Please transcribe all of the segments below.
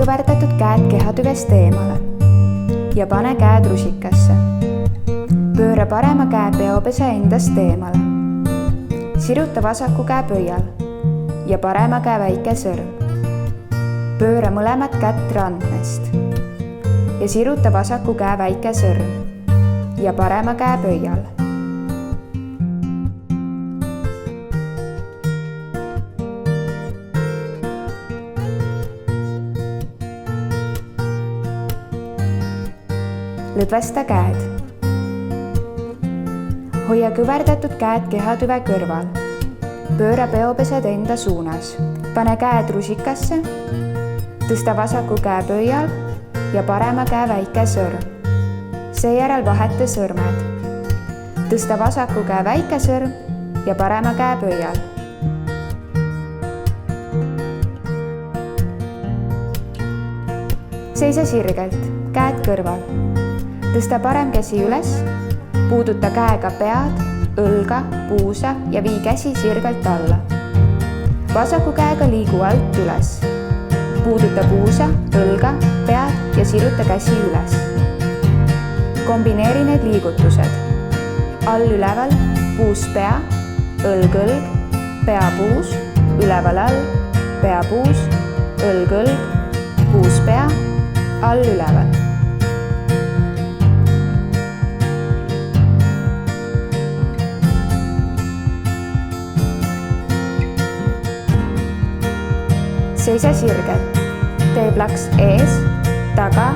kõverdatud käed kehatüvest eemale ja pane käed rusikasse. Pööra parema käe peopese endast eemale. Siruta vasaku käe pöial ja parema käe väike sõrm. Pööra mõlemat kätt randmest ja siruta vasaku käe väike sõrm ja parema käe pöial. Lõdvesta käed. Hoia kõverdatud käed kehatüve kõrval. Pööra peopesed enda suunas. Pane käed rusikasse. Tõsta vasaku käe pöial ja parema käe väike sõrm. Seejärel vaheta sõrmed. Tõsta vasaku käe väike sõrm ja parema käe pöial. Seisa sirgelt, käed kõrval. Tõsta parem käsi üles, puuduta käega pead, õlga, puusa ja vii käsi sirgelt alla. Vasaku käega liigu alt üles. Puuduta puusa, õlga, pead ja siruta käsi üles. Kombineeri need liigutused. All üleval, puus pea, õlg õlg, pea puus, üleval all, pea puus, õlg õlg, puus pea, all üleval. Seisa sirgelt. Tee plaks ees, taga,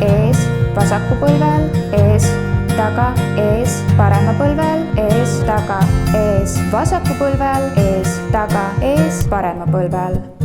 ees, vasaku põlve all, ees, taga, ees, parema põlve all, ees, taga, ees, vasaku põlve all, ees, taga, ees, parema põlve all.